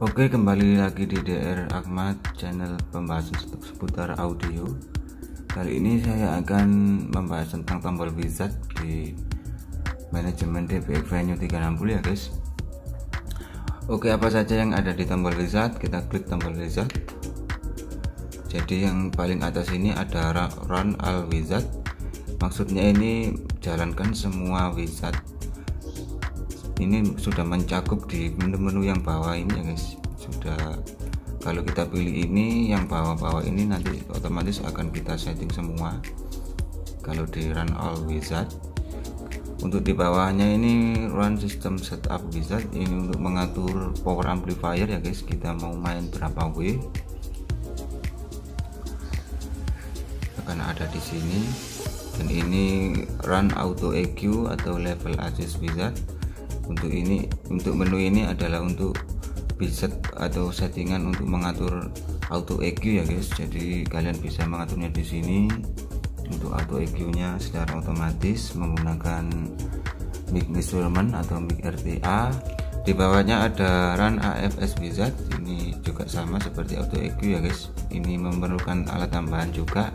Oke, kembali lagi di DR Ahmad, channel pembahasan seputar audio. Kali ini saya akan membahas tentang tombol wizard di manajemen DBX Venue 360 ya guys. Oke, apa saja yang ada di tombol wizard? Kita klik tombol wizard. Jadi yang paling atas ini ada run all wizard. Maksudnya ini jalankan semua wizard. Ini sudah mencakup di menu-menu yang bawah ini ya guys. Sudah, kalau kita pilih ini yang bawah-bawah ini nanti otomatis akan kita setting semua. Kalau di run all wizard, untuk di bawahnya ini run system setup wizard, ini untuk mengatur power amplifier ya guys. Kita mau main berapa W akan ada di sini. Dan ini run auto EQ atau level adjust wizard. Untuk menu ini adalah untuk preset atau settingan untuk mengatur auto EQ ya guys. Jadi kalian bisa mengaturnya di sini untuk auto EQ-nya secara otomatis menggunakan mic measurement atau mic RTA. Di bawahnya ada run AFS wizard. Ini juga sama seperti auto EQ ya guys. Ini memerlukan alat tambahan juga,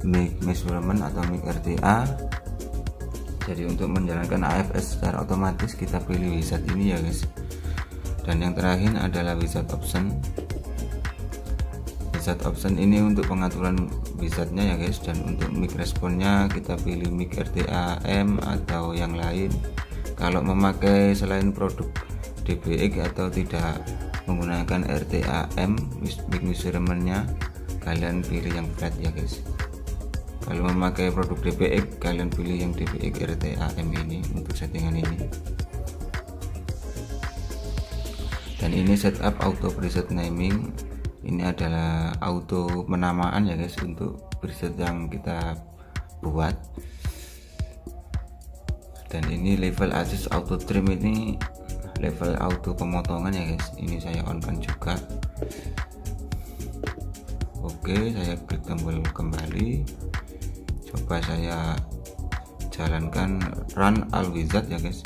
mic measurement atau mic RTA. Jadi untuk menjalankan AFS secara otomatis kita pilih wizard ini ya guys. Dan yang terakhir adalah wizard option. Wizard option ini untuk pengaturan wizardnya ya guys. Dan untuk mic responnya kita pilih mic RTA M atau yang lain. Kalau memakai selain produk DBX atau tidak menggunakan RTA M mic measurementnya, kalian pilih yang flat ya guys. Kalau memakai produk DBX, kalian pilih yang DBX RTA M ini untuk settingan ini. Dan ini setup auto preset naming. Ini adalah auto penamaan ya guys untuk preset yang kita buat. Dan ini level adjust auto trim, ini level auto pemotongan ya guys. Ini saya on kan juga. Oke, saya klik tombol kembali. Coba saya jalankan run all wizard ya guys.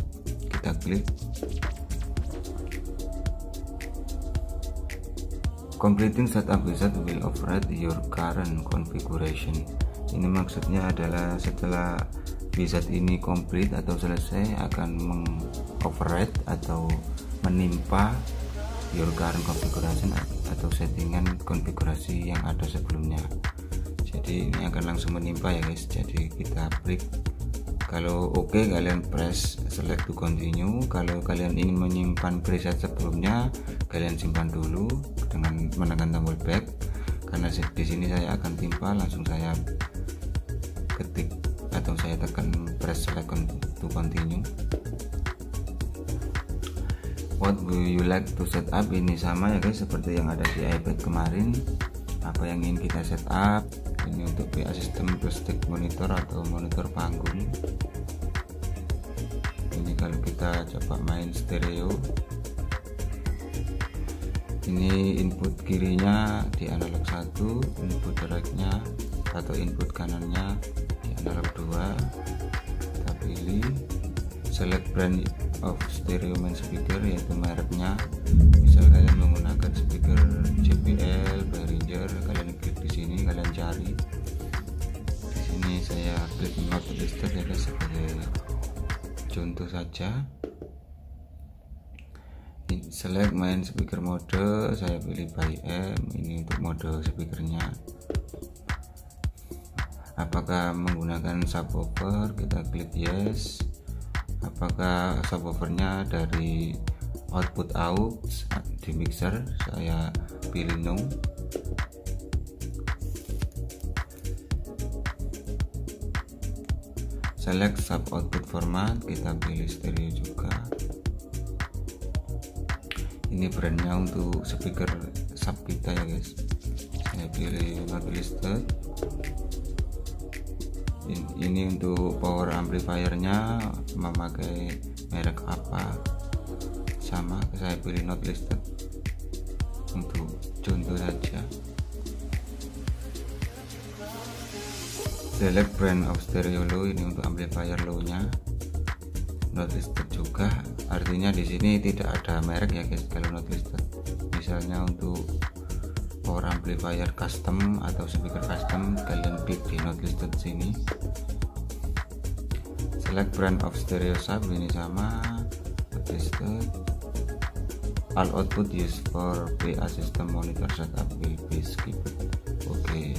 Kita klik. Completing setup wizard will override your current configuration. Ini maksudnya adalah setelah wizard ini complete atau selesai akan meng-override atau menimpa your current configuration atau settingan konfigurasi yang ada sebelumnya. Jadi ini akan langsung menimpa ya guys. Jadi kita break. Kalau oke, kalian press select to continue. Kalau kalian ingin menyimpan preset sebelumnya, kalian simpan dulu dengan menekan tombol back. Karena di sini saya akan timpa, langsung saya ketik atau saya tekan press select to continue. What would you like to set up? Ini sama ya guys seperti yang ada di iPad kemarin. Apa yang ingin kita set up? Ini untuk PA system plus stick monitor atau monitor panggung. Ini kalau kita coba main stereo, ini input kirinya di analog 1, input rightnya atau input kanannya di analog 2. Kita pilih select brand of stereo main speaker, yaitu mereknya. Misal kalian menggunakan speaker JBL, Behringer, kalian klik di sini, kalian cari. Di sini saya klik not listed ya guys, sebagai contoh saja. Select main speaker mode, saya pilih by M. Ini untuk mode speakernya. Apakah menggunakan subwoofer? Kita klik yes. Apakah subwoofernya dari output aux di mixer? Saya pilih no. Select sub output format, kita pilih stereo juga. Ini brandnya untuk speaker sub kita ya guys. Saya pilih not listed. Ini untuk power amplifiernya memakai merek apa, sama, saya pilih not listed untuk contoh saja. Select brand of stereo low, ini untuk amplifier low nya. Not listed juga, artinya di sini tidak ada merek ya guys kalau not listed. misalnya untuk power amplifier custom atau speaker custom, kalian klik di not listed sini. Select brand of stereo sub, ini sama, listed. All output used for PA system monitor setup will be skipped. Oke,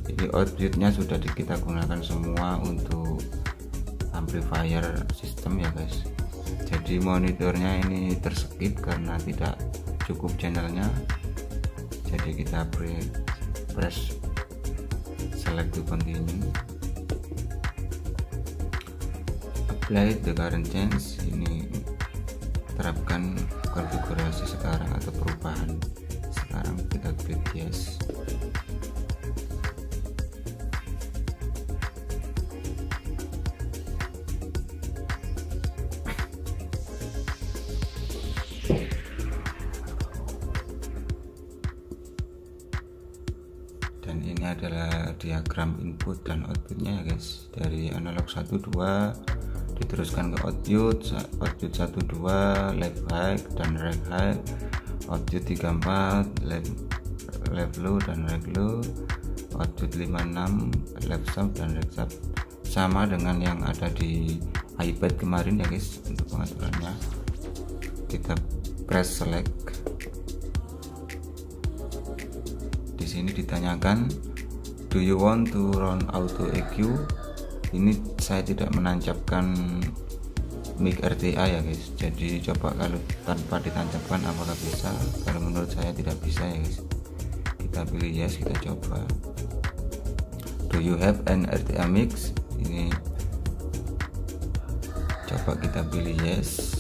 jadi outputnya sudah kita gunakan semua untuk amplifier sistem ya guys. Jadi monitornya ini terskip karena tidak cukup channelnya. Jadi kita press select to continue. Apply the current change, ini terapkan konfigurasi sekarang atau perubahan sekarang, kita klik yes. Dan ini adalah diagram input dan outputnya ya guys. Dari analog 1 2 diteruskan ke output 1 2 left high dan right high, output 3 4 left low dan right low, output 5 6 left sub dan right sub, sama dengan yang ada di iPad kemarin ya guys. Untuk pengaturannya kita press select. Di sini ditanyakan do you want to run auto EQ. Ini saya tidak menancapkan mic RTA ya guys, jadi coba kalau tanpa ditancapkan apakah bisa. Kalau menurut saya tidak bisa ya guys. Kita pilih yes, kita coba. Do you have an RTA mix, ini coba kita pilih yes.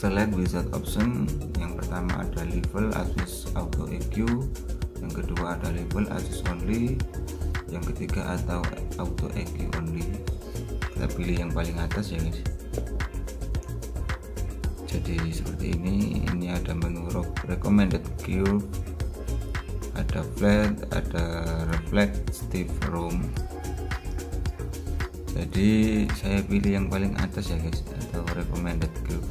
Select wizard option. Yang pertama ada level adjust auto EQ, yang kedua ada level adjust only, yang ketiga atau auto EQ only. Kita pilih yang paling atas ya guys. Jadi seperti ini ada menu recommended curve, ada flat, ada reflective room. Jadi saya pilih yang paling atas ya guys, atau recommended curve.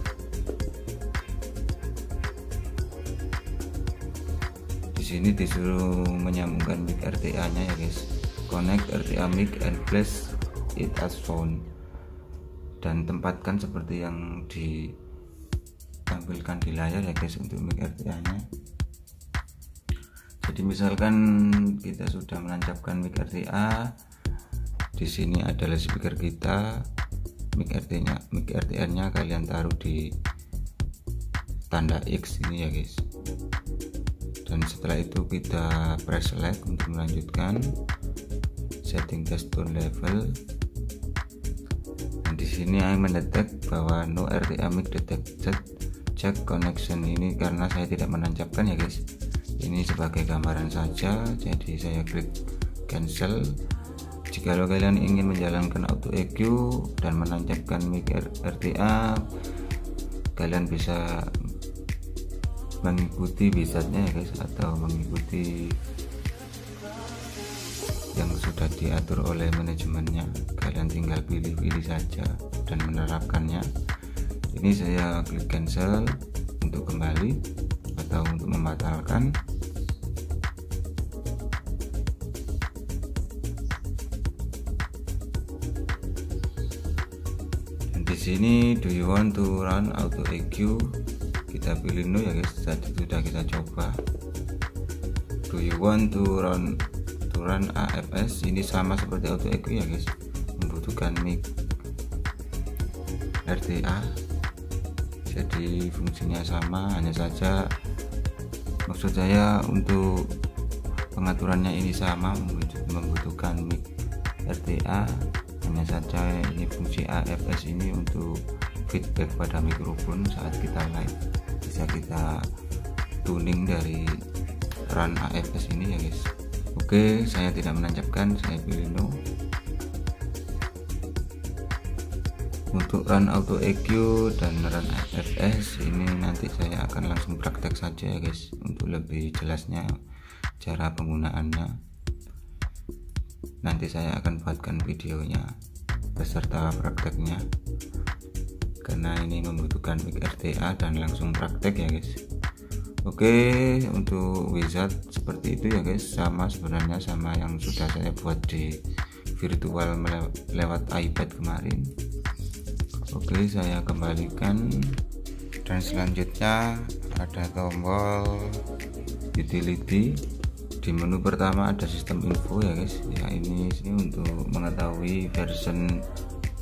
Di sini disuruh menyambungkan mic RTA nya ya guys. Connect RTA mic and place it as phone, dan tempatkan seperti yang ditampilkan di layar ya guys untuk mic RTA nya. Jadi misalkan kita sudah menancapkan mic RTA, di sini adalah speaker kita, mic RTA nya kalian taruh di tanda X ini ya guys. Dan setelah itu kita press select untuk melanjutkan setting test tone level. Dan di sini saya mendetek bahwa no RTA mic detected, check connection. Ini karena saya tidak menancapkan ya guys, ini sebagai gambaran saja. Jadi saya klik cancel. Jika kalian ingin menjalankan auto EQ dan menancapkan mic RTA, kalian bisa mengikuti wizardnya ya guys, atau mengikuti yang sudah diatur oleh manajemennya. Kalian tinggal pilih-pilih saja dan menerapkannya. Ini saya klik cancel untuk kembali atau untuk membatalkan. Dan di sini do you want to run auto EQ, kita pilih no ya guys. Tadi sudah kita coba. Do you want to run AFS, ini sama seperti auto EQ ya guys, membutuhkan mic RTA. Jadi fungsinya sama, hanya saja maksud saya untuk pengaturannya ini sama, membutuhkan mic RTA. Hanya saja ini fungsi AFS ini untuk feedback pada mikrofon saat kita live, bisa kita tuning dari run AFS ini ya guys. Oke, saya tidak menancapkan, saya pilih no. Untuk run auto EQ dan run FS ini nanti saya akan langsung praktek saja ya guys, untuk lebih jelasnya cara penggunaannya. Nanti saya akan buatkan videonya beserta prakteknya, karena ini membutuhkan mic RTA dan langsung praktek ya guys. Oke, untuk wizard seperti itu ya guys, sama sebenarnya sama yang sudah saya buat di virtual lewat iPad kemarin. Oke, saya kembalikan, dan selanjutnya ada tombol utility. Di menu pertama ada sistem info ya guys, ya ini untuk mengetahui version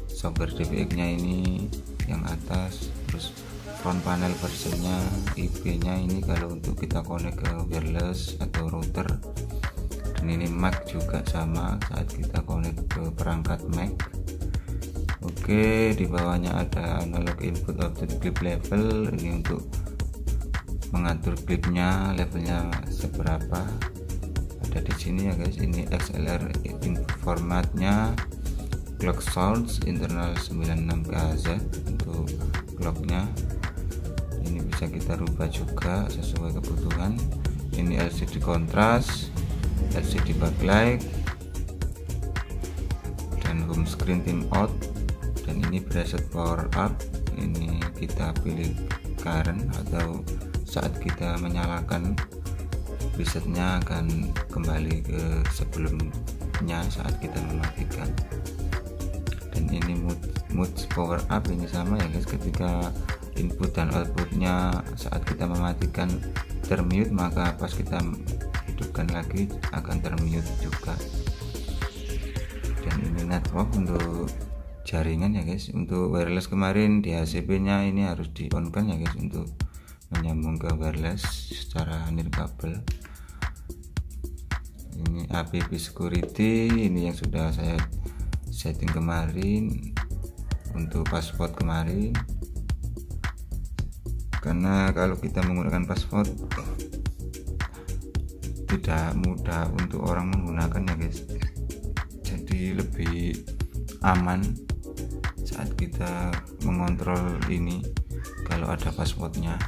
software DPX nya ini yang atas, terus front panel versionnya, IP nya ini kalau untuk kita connect ke wireless atau router, dan ini MAC juga sama saat kita connect ke perangkat Mac. Oke, di bawahnya ada analog input output clip level, ini untuk mengatur clipnya levelnya seberapa. Ada di sini ya guys, ini XLR input formatnya, clock source internal 96kHz untuk clocknya. Ini bisa kita rubah juga sesuai kebutuhan. Ini LCD contrast, LCD backlight, dan home screen timeout. Dan ini preset power up, ini kita pilih current atau saat kita menyalakan presetnya akan kembali ke sebelumnya saat kita mematikan. Dan ini mood power up, ini sama ya guys, ketika input dan outputnya saat kita mematikan termute, maka pas kita hidupkan lagi akan termute juga. Dan ini network untuk jaringan ya guys. Untuk wireless kemarin di HCP nya ini harus di on kan ya guys, untuk menyambung ke wireless secara nirkabel. Ini APP security, ini yang sudah saya setting kemarin untuk password kemarin, karena kalau kita menggunakan password tidak mudah untuk orang menggunakan ya guys, jadi lebih aman saat kita mengontrol ini kalau ada passwordnya,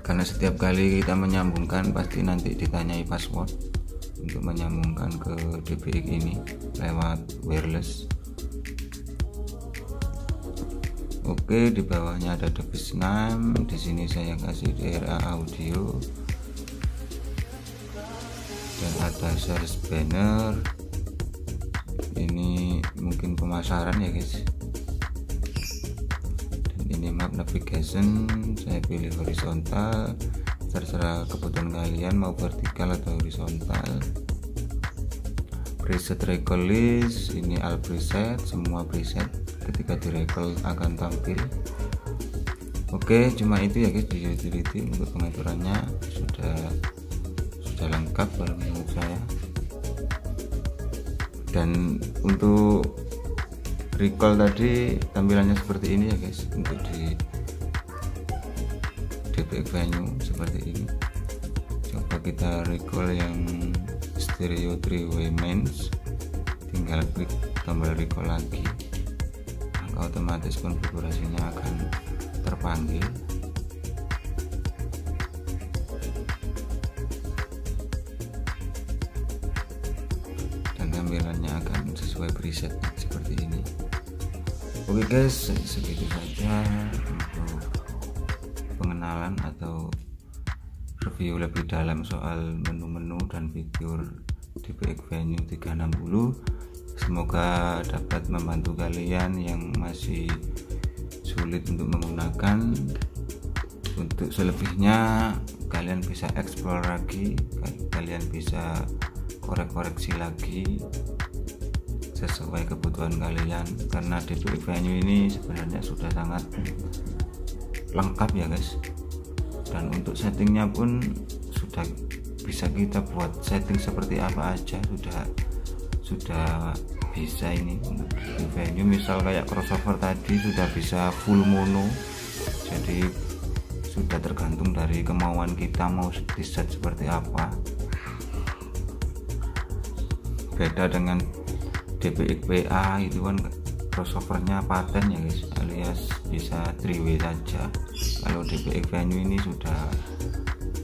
karena setiap kali kita menyambungkan pasti nanti ditanyai password untuk menyambungkan ke DPX ini lewat wireless. Oke, di bawahnya ada device name, di sini saya kasih DRA audio, dan ada sales banner. Ini mungkin pemasaran ya guys. Dan ini map navigation, saya pilih horizontal, terserah kebutuhan kalian mau vertikal atau horizontal. Preset recall list, ini all preset, semua preset ketika di recall akan tampil. Oke, cuma itu ya guys di utility. Untuk pengaturannya sudah lengkap kalau menurut saya. Dan untuk recall tadi tampilannya seperti ini ya guys, untuk di DPX venue seperti ini. Coba kita recall yang stereo 3-way mains, tinggal klik tombol recall lagi, maka otomatis konfigurasinya akan terpanggil. Tampilannya akan sesuai preset seperti ini. Oke guys, segitu saja untuk pengenalan atau review lebih dalam soal menu-menu dan fitur DPX Venue 360. Semoga dapat membantu kalian yang masih sulit untuk menggunakan. Untuk selebihnya kalian bisa explore lagi, kalian bisa koreksi lagi sesuai kebutuhan kalian, karena DPX Venue ini sebenarnya sudah sangat lengkap ya guys. Dan untuk settingnya pun sudah bisa kita buat setting seperti apa aja, sudah bisa ini. Untuk DPX Venue misal kayak crossover tadi sudah bisa full mono, jadi sudah tergantung dari kemauan kita mau di set seperti apa. Beda dengan DPX PA itu kan crossovernya paten ya guys, alias bisa 3W saja. Kalau DPX Venue ini sudah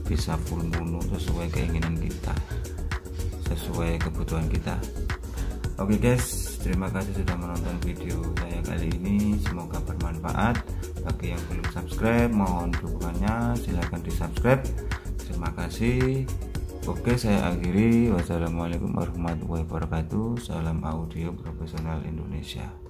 bisa full mono sesuai keinginan kita, sesuai kebutuhan kita. Oke guys, terima kasih sudah menonton video saya kali ini, semoga bermanfaat. Bagi yang belum subscribe, mohon dukungannya, silahkan di subscribe. Terima kasih. Oke, saya akhiri. Wassalamualaikum warahmatullahi wabarakatuh. Salam audio profesional Indonesia.